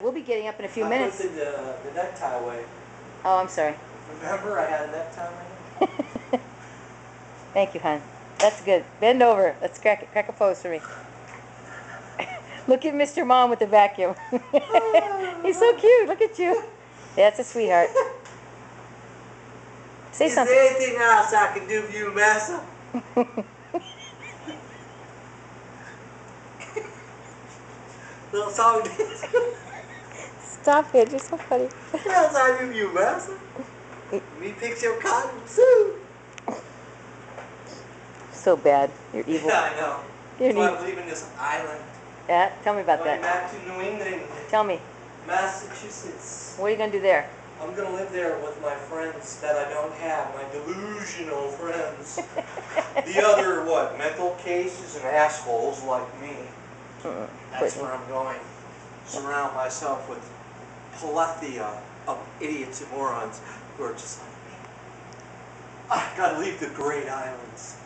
We'll be getting up in a few minutes. I put the necktie away. Oh, I'm sorry. Remember, I had a necktie on my head? Thank you, hon. That's good. Bend over. Let's crack it. Crack a pose for me. Look at Mr. Mom with the vacuum. He's so cute. Look at you. That's a sweetheart. Say something. Is there anything else I can do for you, Massa? Little song dance. Stop it. You're so funny. What else I do for you, Massa? Me fix your cotton suit. So bad. You're evil. Yeah, I know. You're That's why evil. I'm leaving this island. Yeah, tell me about Going that. back to New England. Tell me. Massachusetts. What are you going to do there? I'm going to live there with my friends that I don't have, my delusional friends. The other, what, mental cases and assholes like me. That's where I'm going. Surround myself with plethora of idiots and morons who are just like me. I got to leave the great islands.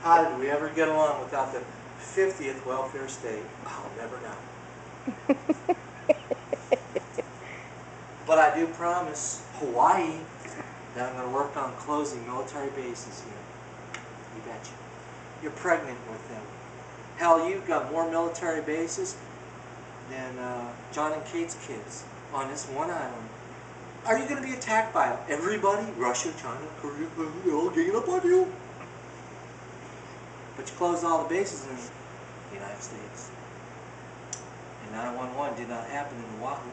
How did we ever get along without the 50th welfare state? I'll never know. But I do promise Hawaii that I'm going to work on closing military bases here. You betcha. You're pregnant with them. Hell, you've got more military bases than John and Kate's kids on this one island. Are you going to be attacked by everybody? Russia, China, Korea, they're all ganging up on you. But you closed all the bases in the United States. And 9/11 did not happen in Oahu.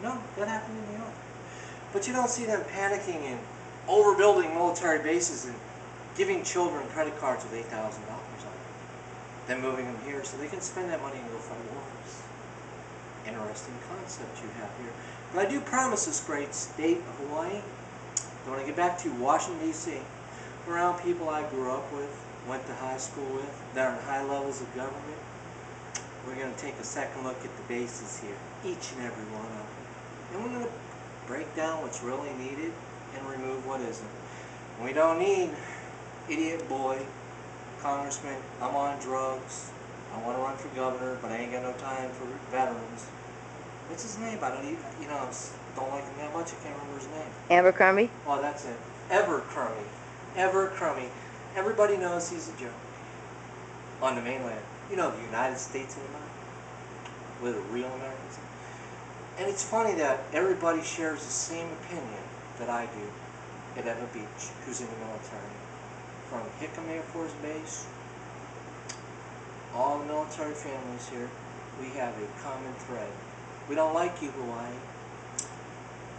No, that happened in New York. But you don't see them panicking and overbuilding military bases and giving children credit cards with $8,000 on them. Then moving them here so they can spend that money and go fight wars. Interesting concept you have here. But I do promise this great state of Hawaii that when I get back to Washington, D.C., around people I grew up with, went to high school with, that are in high levels of government, we're going to take a second look at the bases here, each and every one of them. And we're going to break down what's really needed and remove what isn't. We don't need idiot boy, congressman, I'm on drugs, I want to run for governor, but I ain't got no time for veterans. What's his name? I don't even, don't like him that much, I can't remember his name. Abercrombie? Oh, that's it. Evercrummy. Evercrummy. Everybody knows he's a joke. On the mainland. You know, the United States of America. Where the real Americans are. And it's funny that everybody shares the same opinion that I do at Eva Beach, who's in the military. From Hickam Air Force Base, all the military families here, we have a common thread. We don't like you, Hawaii.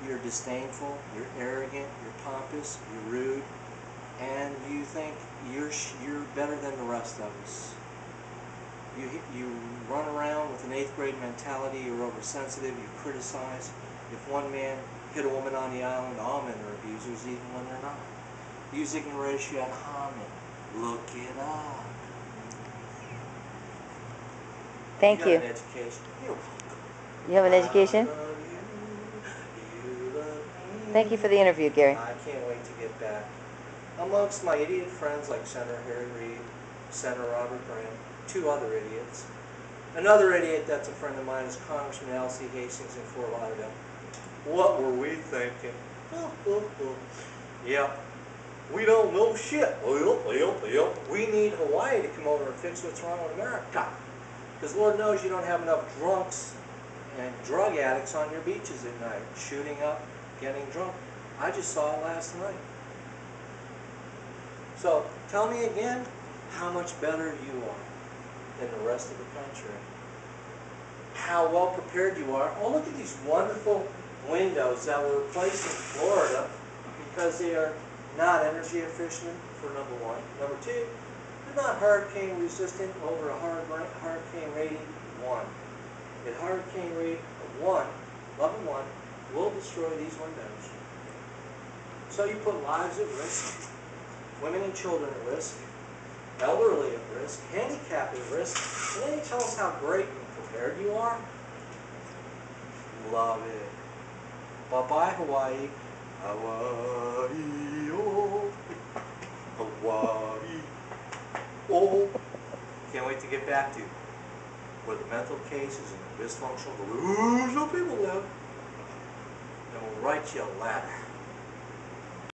You're disdainful, you're arrogant, you're pompous, you're rude, and you think you're better than the rest of us. You run around with an 8th grade mentality, you're oversensitive, you criticize. If one man hit a woman on the island, all men are abusers, even when they're not. Use ignoratio ad hominem. Look it up. Thank you. Got an education. You have an education? Thank you for the interview, Gary. I can't wait to get back. Amongst my idiot friends like Senator Harry Reid, Senator Robert Graham, 2 other idiots. Another idiot that's a friend of mine is Congressman L.C. Hastings in Fort Lauderdale. What were we thinking? Yeah, we don't know shit. We need Hawaii to come over and fix what's wrong with America. Because Lord knows you don't have enough drunks and drug addicts on your beaches at night, shooting up, getting drunk. I just saw it last night. So, tell me again how much better you are than the rest of the country. How well prepared you are. Oh, look at these wonderful windows that were placed in Florida because they are not energy efficient, for number 1. Number 2, they're not hurricane resistant over a hurricane rating 1. At hurricane rate of 1, level 1, will destroy these windows. So you put lives at risk, women and children at risk, elderly at risk, handicapped at risk, and then you tell us how great and prepared you are? Love it. Bye-bye, Hawaii. Hawaii, oh. Hawaii, oh. can't wait to get back to where the mental cases and the dysfunctional delusional people live. And we'll write you a letter.